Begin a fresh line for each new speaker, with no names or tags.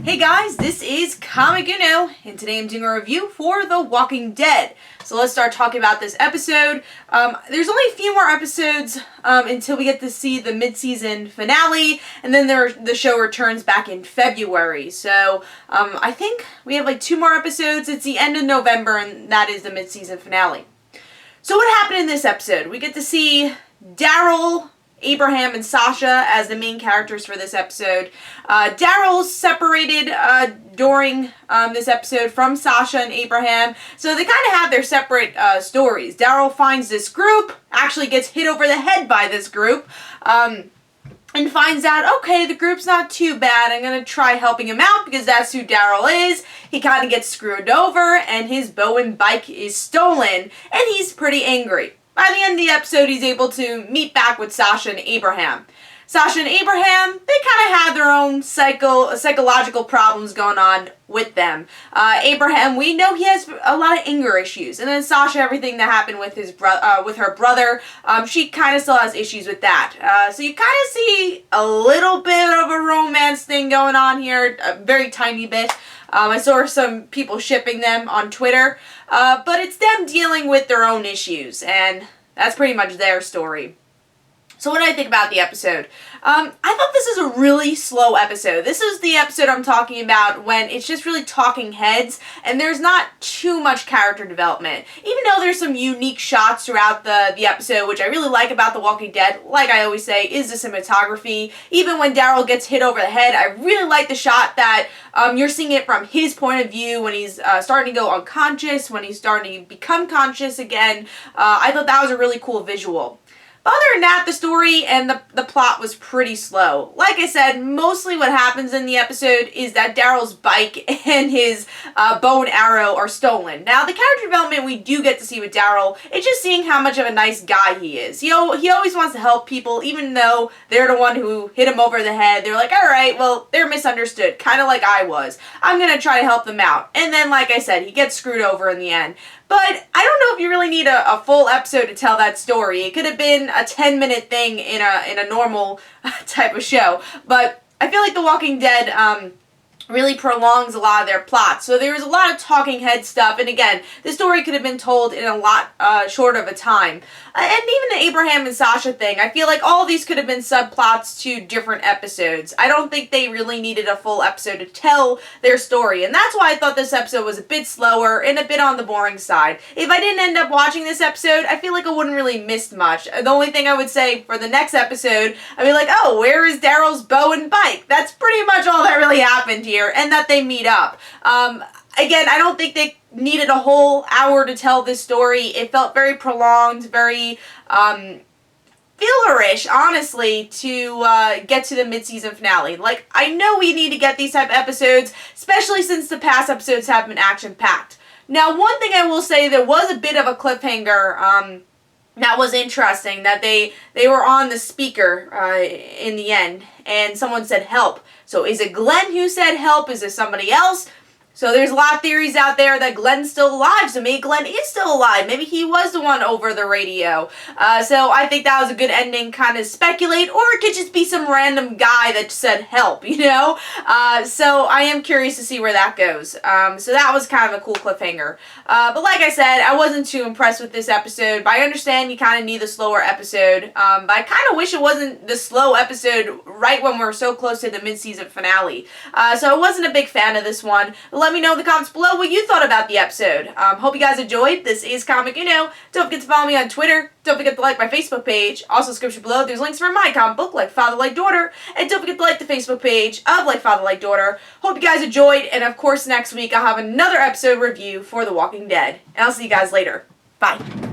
Hey guys, this is Comic Uno, and today I'm doing a review for The Walking Dead. So let's start talking about this episode. There's only a few more episodes until we get to see the mid-season finale, and then the show returns back in February. So I think we have like 2 more episodes. It's the end of November, and that is the mid-season finale. So what happened in this episode? We get to see Daryl, Abraham, and Sasha as the main characters for this episode. Daryl's separated during this episode from Sasha and Abraham, so they kind of have their separate stories. Daryl finds this group, actually gets hit over the head by this group, and finds out, okay, the group's not too bad. I'm going to try helping him out because that's who Daryl is. He kind of gets screwed over, and his bow and bike is stolen, and he's pretty angry. By the end of the episode, he's able to meet back with Sasha and Abraham. Sasha and Abraham, they kind of have their own psychological problems going on with them. Abraham, we know he has a lot of anger issues. And then Sasha, everything that happened with her brother, she kind of still has issues with that. So you kind of see a little bit of a romance thing going on here, a very tiny bit. I saw some people shipping them on Twitter, but it's them dealing with their own issues, and that's pretty much their story. So what did I think about the episode? I thought this is a really slow episode. This is the episode I'm talking about when it's just really talking heads, and there's not too much character development. Even though there's some unique shots throughout the episode, which I really like about The Walking Dead, like I always say, is the cinematography. Even when Daryl gets hit over the head, I really like the shot that you're seeing it from his point of view when he's starting to go unconscious, when he's starting to become conscious again. I thought that was a really cool visual. Other than that, the story and the plot was pretty slow. Like I said, mostly what happens in the episode is that Daryl's bike and his bow and arrow are stolen. Now, the character development we do get to see with Daryl, it's just seeing how much of a nice guy he is. You know, he always wants to help people, even though they're the one who hit him over the head. They're like, alright, well, they're misunderstood, kind of like I was. I'm going to try to help them out. And then, like I said, he gets screwed over in the end. But I don't know if you really need a full episode to tell that story. It could have been a 10-minute thing in a normal type of show. But I feel like The Walking Dead really prolongs a lot of their plots. So there was a lot of talking head stuff, and again, the story could have been told in a lot shorter of a time. And even the Abraham and Sasha thing, I feel like all of these could have been subplots to different episodes. I don't think they really needed a full episode to tell their story, and that's why I thought this episode was a bit slower and a bit on the boring side. If I didn't end up watching this episode, I feel like I wouldn't really miss much. The only thing I would say for the next episode, I'd be like, oh, where is Daryl's bow and bike? That's pretty much all that really happened here, and that they meet up. Again, I don't think they needed a whole hour to tell this story. It felt very prolonged, very fillerish, honestly, to get to the mid-season finale. Like, I know we need to get these type of episodes, especially since the past episodes have been action-packed. Now, one thing I will say, there was a bit of a cliffhanger that was interesting, that they were on the speaker in the end, and someone said help. So is it Glenn who said help? Is it somebody else? So there's a lot of theories out there that Glenn's still alive, so maybe Glenn is still alive. Maybe he was the one over the radio. So I think that was a good ending, kind of speculate, or it could just be some random guy that said help, you know? So I am curious to see where that goes. So that was kind of a cool cliffhanger. But like I said, I wasn't too impressed with this episode, but I understand you kind of need a slower episode. But I kind of wish it wasn't the slow episode right when we're so close to the mid-season finale. So I wasn't a big fan of this one. Let me know in the comments below what you thought about the episode. Hope you guys enjoyed. This is Comic Uno. Don't forget to follow me on Twitter. Don't forget to like my Facebook page. Also, description below, there's links for my comic book, Like Father, Like Daughter. And don't forget to like the Facebook page of Like Father, Like Daughter. Hope you guys enjoyed. And of course, next week I'll have another episode review for The Walking Dead. And I'll see you guys later. Bye.